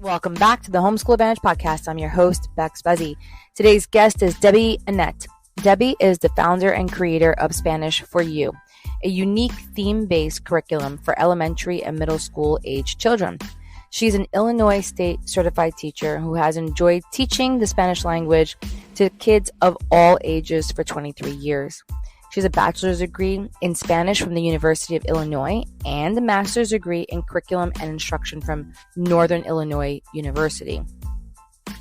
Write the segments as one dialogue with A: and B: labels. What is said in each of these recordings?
A: Welcome back to the Homeschool Advantage Podcast. I'm your host, Bex Buzzy. Today's guest is Debbie Annett. Debbie is the founder and creator of Spanish for You, a unique theme-based curriculum for elementary and middle school age children. She's an Illinois State certified teacher who has enjoyed teaching the Spanish language to kids of all ages for 23 years. She has a bachelor's degree in Spanish from the University of Illinois and a master's degree in curriculum and instruction from Northern Illinois University.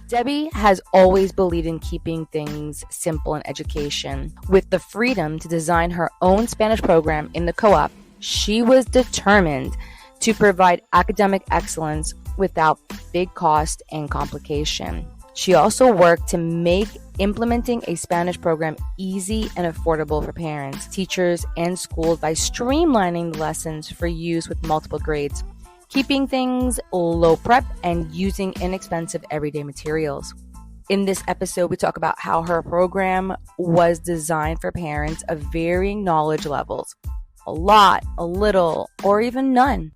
A: Debbie has always believed in keeping things simple in education. With the freedom to design her own Spanish program in the co-op, she was determined to provide academic excellence without big cost and complication. She also worked to make implementing a Spanish program easy and affordable for parents, teachers, and schools by streamlining the lessons for use with multiple grades, keeping things low prep, and using inexpensive everyday materials. In this episode, we talk about how her program was designed for parents of varying knowledge levels, a lot, a little, or even none.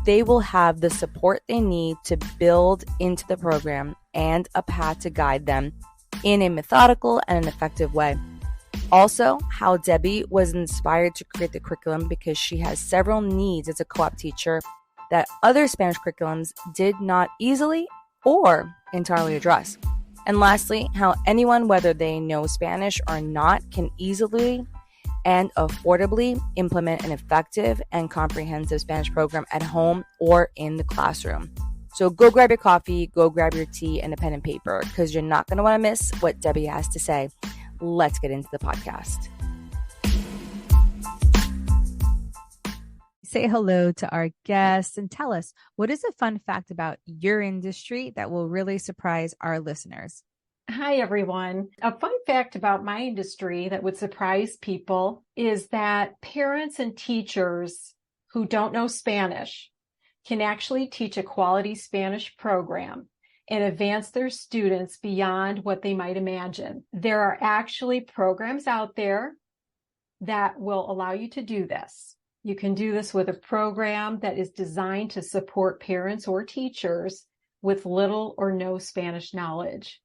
A: They will have the support they need to build into the program and a path to guide them in a methodical and an effective way. Also, how Debbie was inspired to create the curriculum because she has several needs as a co-op teacher that other Spanish curriculums did not easily or entirely address. And lastly, how anyone, whether they know Spanish or not, can easily and affordably implement an effective and comprehensive Spanish program at home or in the classroom. So go grab your coffee, go grab your tea and a pen and paper, because you're not going to want to miss what Debbie has to say. Let's get into the podcast. Say hello to our guest and tell us, what is a fun fact about your industry that will really surprise our listeners?
B: Hi, everyone. A fun fact about my industry that would surprise people is that parents and teachers who don't know Spanish can actually teach a quality Spanish program and advance their students beyond what they might imagine. There are actually programs out there that will allow you to do this. You can do this with a program that is designed to support parents or teachers with little or no Spanish knowledge.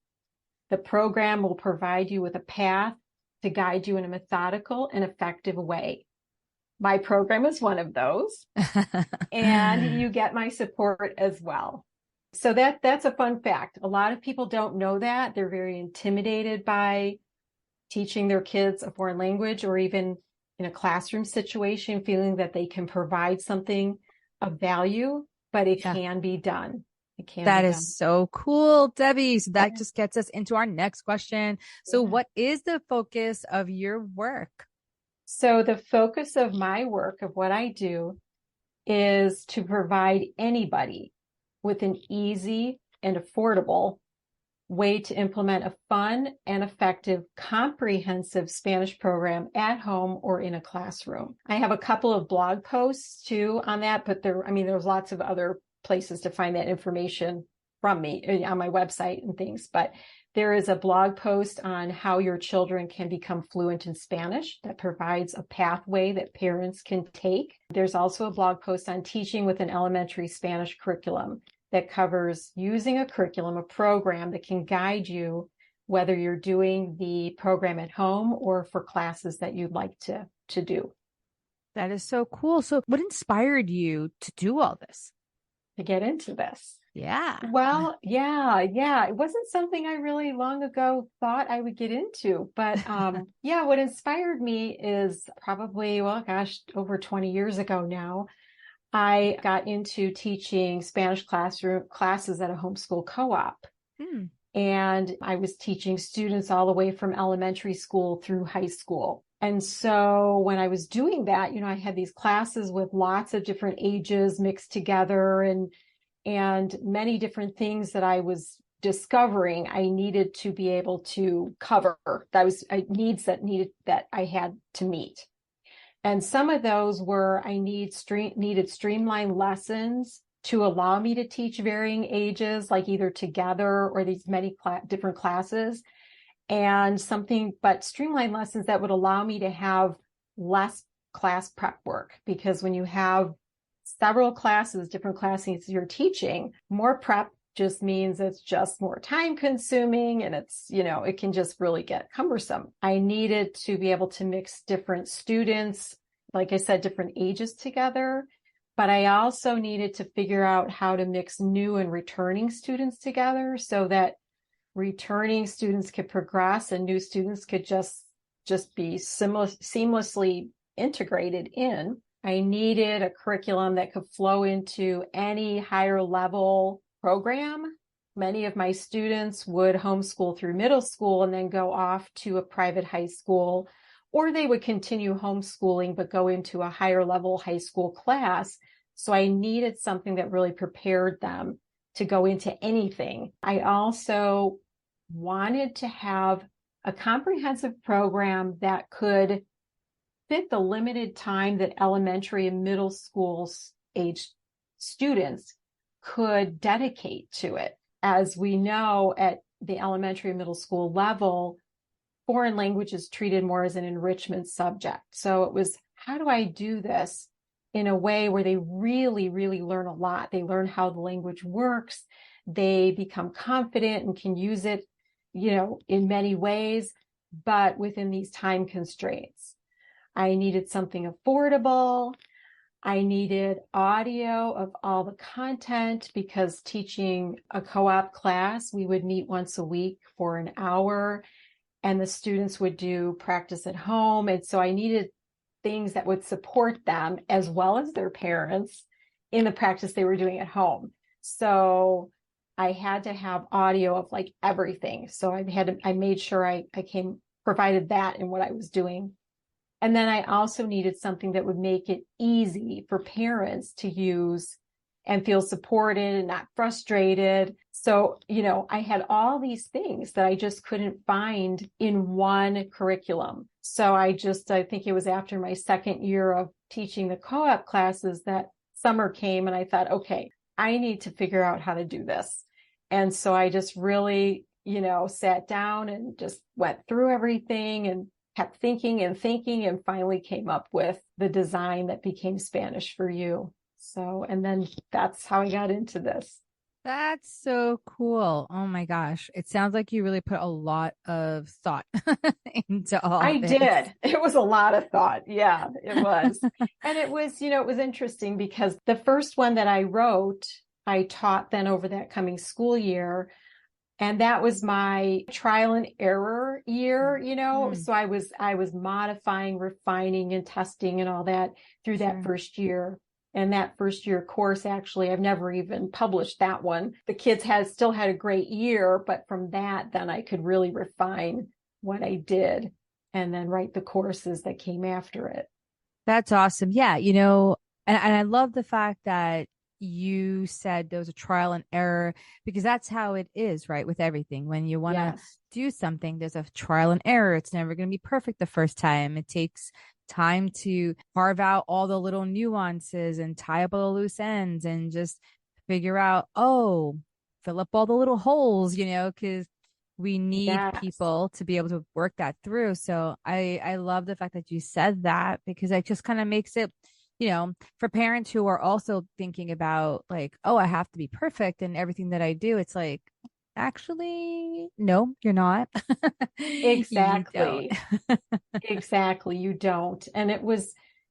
B: The program will provide you with a path to guide you in a methodical and effective way. My program is one of those, and you get my support as well. So that's a fun fact. A lot of people don't know that. They're very intimidated by teaching their kids a foreign language, or even in a classroom situation, feeling that they can provide something of value, but it can be done.
A: That is so cool, Debbie. So that just gets us into our next question. So what is the focus of your work?
B: So the focus of my work, of what I do, is to provide anybody with an easy and affordable way to implement a fun and effective, comprehensive Spanish program at home or in a classroom. I have a couple of blog posts too on that, but there's lots of other places to find that information from me on my website and things. But there is a blog post on how your children can become fluent in Spanish that provides a pathway that parents can take. There's also a blog post on teaching with an elementary Spanish curriculum that covers using a curriculum, a program that can guide you whether you're doing the program at home or for classes that you'd like to do.
A: That is so cool. So what inspired you to do all this?
B: To get into this?
A: Yeah.
B: Well, yeah. It wasn't something I really long ago thought I would get into, but what inspired me is probably, over 20 years ago now, I got into teaching Spanish classes at a homeschool co-op. And I was teaching students all the way from elementary school through high school. And so when I was doing that, I had these classes with lots of different ages mixed together and many different things that I was discovering I needed to be able to cover. Needs that I had to meet. And some of those were needed streamlined lessons to allow me to teach varying ages, like either together or these many different classes. But streamlined lessons that would allow me to have less class prep work, because when you have several classes, different classes you're teaching, more prep just means it's just more time consuming and it's, it can just really get cumbersome. I needed to be able to mix different students, like I said, different ages together, but I also needed to figure out how to mix new and returning students together so that returning students could progress and new students could just be seamlessly integrated in. I needed a curriculum that could flow into any higher level program. Many of my students would homeschool through middle school and then go off to a private high school, or they would continue homeschooling but go into a higher level high school class. So I needed something that really prepared them to go into anything. I also wanted to have a comprehensive program that could fit the limited time that elementary and middle school age students could dedicate to it. As we know, at the elementary and middle school level, foreign language is treated more as an enrichment subject. So it was, how do I do this in a way where they really, really learn a lot? They learn how the language works. They become confident and can use it, in many ways, but within these time constraints. I needed something affordable. I needed audio of all the content because teaching a co-op class, we would meet once a week for an hour and the students would do practice at home. And so I needed things that would support them as well as their parents in the practice they were doing at home. So I had to have audio of like everything. So I made sure I provided that in what I was doing. And then I also needed something that would make it easy for parents to use and feel supported and not frustrated. So, I had all these things that I just couldn't find in one curriculum. So I think it was after my second year of teaching the co-op classes that summer came and I thought, okay, I need to figure out how to do this. And so I just really, sat down and just went through everything and kept thinking and finally came up with the design that became Spanish for You. So, and then that's how I got into this.
A: That's so cool. Oh my gosh. It sounds like you really put a lot of thought into all
B: I
A: of this.
B: did. It was a lot of thought. Yeah, it was. And it was, it was interesting because the first one that I wrote, I taught then over that coming school year. And that was my trial and error year, So I was modifying, refining and testing and all that through that first year. And that first year course, actually, I've never even published that one. The kids still had a great year, but from that, then I could really refine what I did and then write the courses that came after it.
A: That's awesome. Yeah. And I love the fact that you said there was a trial and error because that's how it is, right? With everything. When you want to do something, there's a trial and error. It's never going to be perfect the first time. It takes time to carve out all the little nuances and tie up all the loose ends and just figure out, fill up all the little holes, because we need people to be able to work that through. So I love the fact that you said that because it just kind of makes it, for parents who are also thinking about like, I have to be perfect in everything that I do. It's like, actually, no, you're not.
B: Exactly. Exactly. You don't. And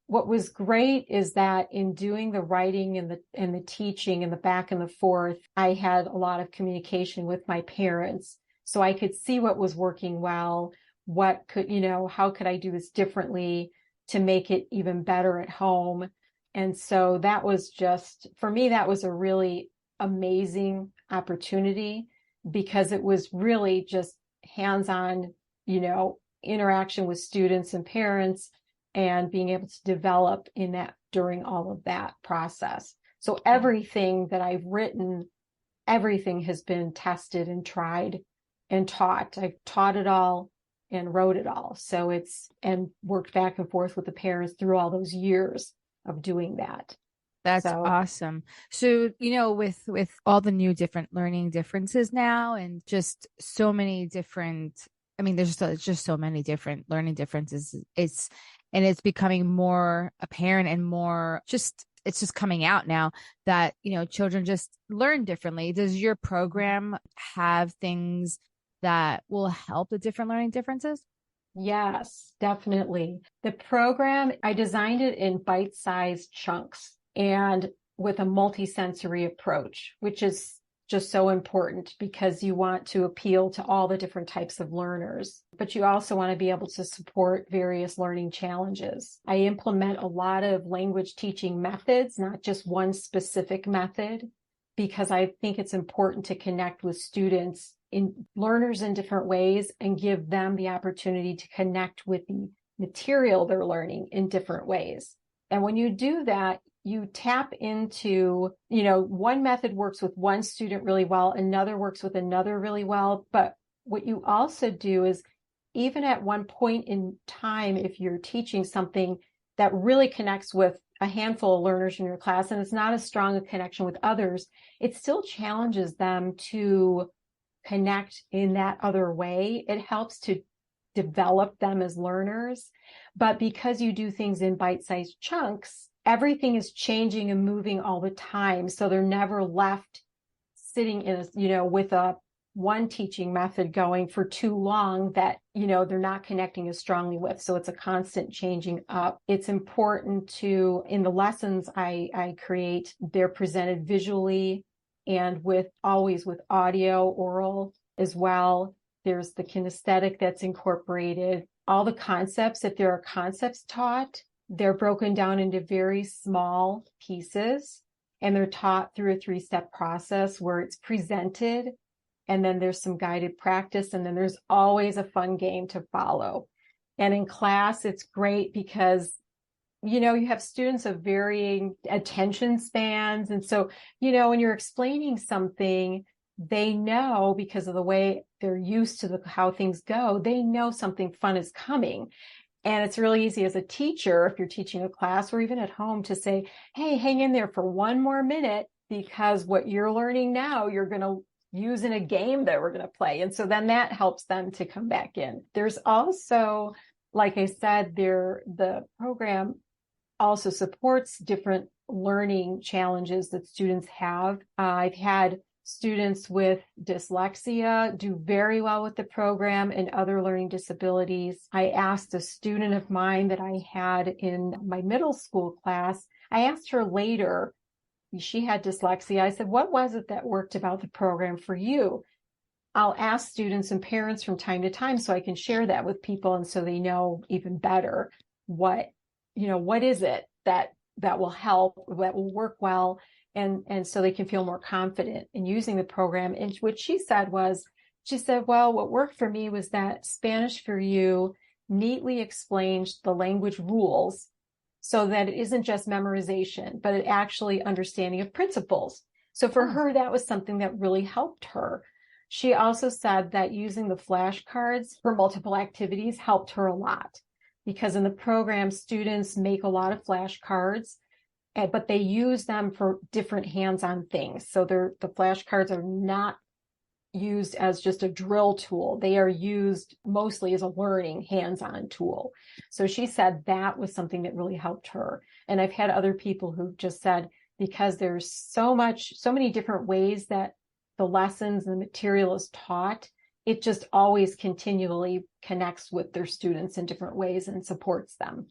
B: what was great is that in doing the writing and the teaching and the back and the forth, I had a lot of communication with my parents. So I could see what was working well, how could I do this differently to make it even better at home. And so that was for me, that was a really amazing opportunity because it was really just hands-on, interaction with students and parents and being able to develop in that during all of that process. So everything that I've written, everything has been tested and tried and taught. I've taught it all and wrote it all. So and worked back and forth with the parents through all those years of doing that.
A: That's awesome. So, with all the new different learning differences now and just so many different, there's just so many different learning differences. It's becoming more apparent and more just it's just coming out now that, children just learn differently. Does your program have things that will help the different learning differences?
B: Yes, definitely. The program, I designed it in bite-sized chunks and with a multisensory approach, which is just so important because you want to appeal to all the different types of learners, but you also want to be able to support various learning challenges. I implement a lot of language teaching methods, not just one specific method, because I think it's important to connect with students in learners in different ways and give them the opportunity to connect with the material they're learning in different ways. And when you do that, you tap into, one method works with one student really well, another works with another really well. But what you also do is, even at one point in time, if you're teaching something that really connects with a handful of learners in your class, and it's not as strong a connection with others, it still challenges them to connect in that other way. It helps to develop them as learners. But because you do things in bite-sized chunks, everything is changing and moving all the time. So they're never left sitting in with a one teaching method going for too long that, they're not connecting as strongly with. So it's a constant changing up. It's important to, in the lessons I create, they're presented visually and always with audio, oral as well. There's the kinesthetic that's incorporated. All the concepts, if there are concepts taught, they're broken down into very small pieces, and they're taught through a 3-step process where it's presented, and then there's some guided practice, and then there's always a fun game to follow. And in class, it's great because, you have students of varying attention spans. And so, when you're explaining something, they know, because of the way they're used to how things go, they know something fun is coming. And it's really easy as a teacher, if you're teaching a class or even at home, to say, hey, hang in there for one more minute, because what you're learning now, you're going to use in a game that we're going to play. And so then that helps them to come back in. There's also, like I said, the program also supports different learning challenges that students have. I've had students with dyslexia do very well with the program, and other learning disabilities. I asked a student of mine that I had in my middle school class, I asked her later, she had dyslexia. I said, what was it that worked about the program for you? I'll ask students and parents from time to time so I can share that with people, and so they know even better what is it that will help, that will work well. And so they can feel more confident in using the program. And what she said, well, what worked for me was that Spanish for You neatly explains the language rules so that it isn't just memorization, but it actually understanding of principles. So for her, that was something that really helped her. She also said that using the flashcards for multiple activities helped her a lot, because in the program, students make a lot of flashcards, but they use them for different hands-on things. So the flashcards are not used as just a drill tool. They are used mostly as a learning hands-on tool. So she said that was something that really helped her. And I've had other people who just said, because there's so many different ways that the lessons and the material is taught, it just always continually connects with their students in different ways and supports them.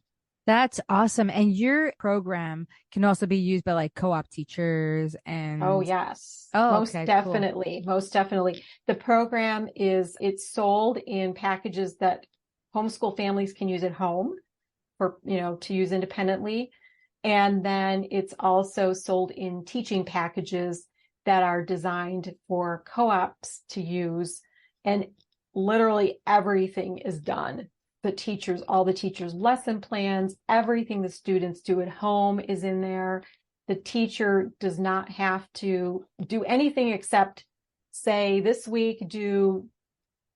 A: That's awesome. And your program can also be used by like co-op teachers and...
B: Oh, yes.
A: Oh,
B: most
A: okay,
B: definitely. Cool. Most definitely. The program it's sold in packages that homeschool families can use at home for, to use independently. And then it's also sold in teaching packages that are designed for co-ops to use. And literally everything is done. All the teachers' lesson plans, everything the students do at home is in there. The teacher does not have to do anything except say, this week, do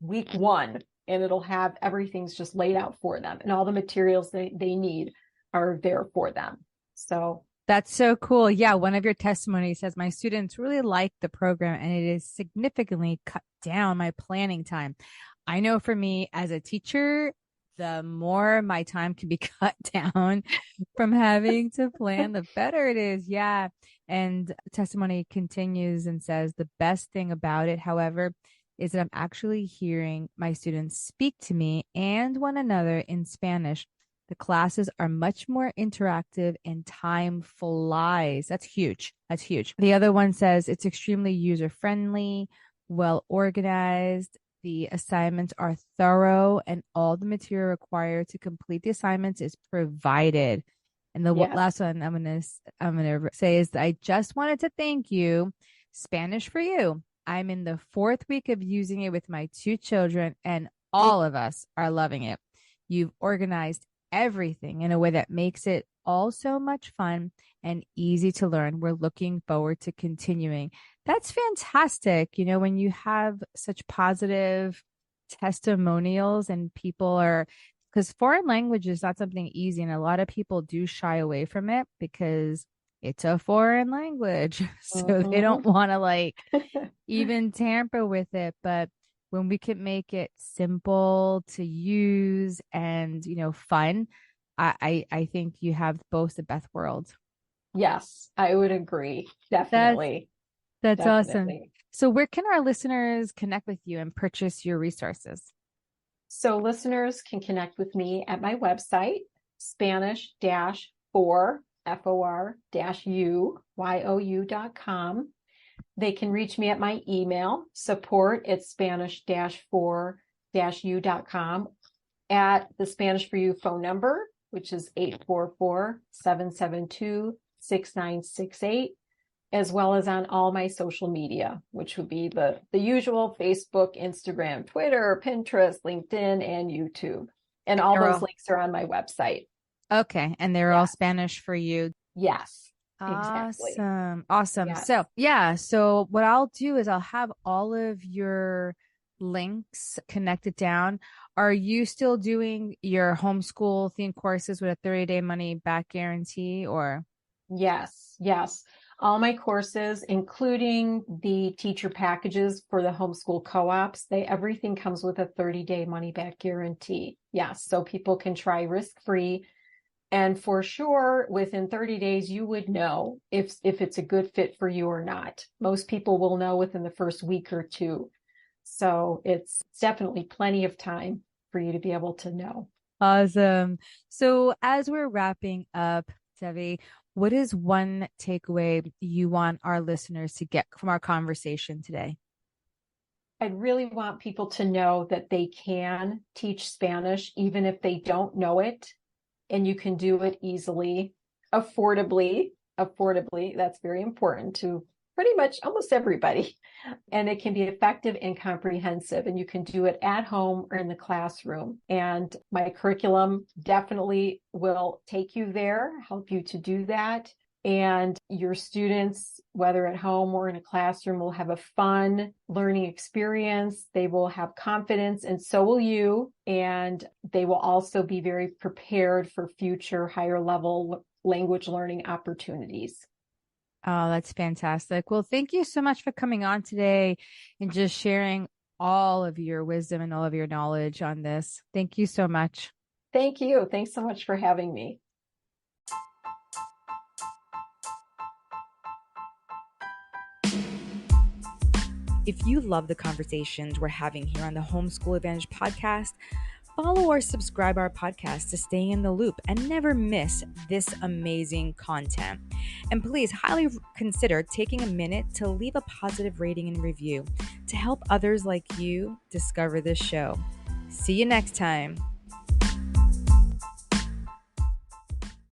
B: week 1, and it'll have everything's just laid out for them. And all the materials they need are there for them. So
A: that's so cool. Yeah. One of your testimonies says, my students really like the program and it has significantly cut down my planning time. I know for me as a teacher, the more my time can be cut down from having to plan, the better it is. Yeah. And testimony continues and says the best thing about it, however, is that I'm actually hearing my students speak to me and one another in Spanish. The classes are much more interactive and time flies. That's huge. That's huge. The other one says it's extremely user friendly, well organized. The assignments are thorough and all the material required to complete the assignments is provided. And the
B: Yes.
A: last one I'm gonna say is that I just wanted to thank you, Spanish for You. I'm in the 4th week of using it with my 2 children, and all of us are loving it. You've organized everything in a way that makes it all so much fun and easy to learn. We're looking forward to continuing. That's fantastic. You know, when you have such positive testimonials and people are, because foreign language is not something easy, and a lot of people do shy away from it because it's a foreign language. So they don't want to like even tamper with it. But when we can make it simple to use and, you know, fun, I think you have both the best worlds.
B: Yes, I would agree.
A: That's
B: Definitely.
A: that's awesome.
B: Definitely.
A: So where can our listeners connect with you and purchase your resources?
B: So listeners can connect with me at my website, Spanish-for, FOR-UYOU.com. They can reach me at my email, support@Spanish-for-U.com, at the Spanish for You phone number, which is 844-772-6968, as well as on all my social media, which would be the usual Facebook, Instagram, Twitter, Pinterest, LinkedIn, and YouTube. And all those links are on my website.
A: Okay. And they're all Spanish for You.
B: Yes. Exactly.
A: Awesome.
B: Yes.
A: So what I'll do is I'll have all of your links connected down. Are you still doing your homeschool themed courses with a 30-day money back guarantee or?
B: Yes. All my courses, including the teacher packages for the homeschool co-ops, everything comes with a 30-day money back guarantee. Yes. So people can try risk-free. And for sure, within 30 days, you would know if it's a good fit for you or not. Most people will know within the first week or 2. So it's definitely plenty of time for you to be able to know.
A: Awesome. So as we're wrapping up, Debbie, what is one takeaway you want our listeners to get from our conversation today?
B: I'd really want people to know that they can teach Spanish, even if they don't know it. And you can do it easily, affordably. That's very important to pretty much almost everybody. And it can be effective and comprehensive, and you can do it at home or in the classroom. And my curriculum definitely will take you there, help you to do that. And your students, whether at home or in a classroom, will have a fun learning experience. They will have confidence, and so will you. And they will also be very prepared for future higher level language learning opportunities.
A: Oh, that's fantastic. Well, thank you so much for coming on today and just sharing all of your wisdom and all of your knowledge on this. Thank you so much.
B: Thank you. Thanks so much for having me.
A: If you love the conversations we're having here on the Homeschool Advantage podcast, follow or subscribe our podcast to stay in the loop and never miss this amazing content. And please highly consider taking a minute to leave a positive rating and review to help others like you discover this show. See you next time.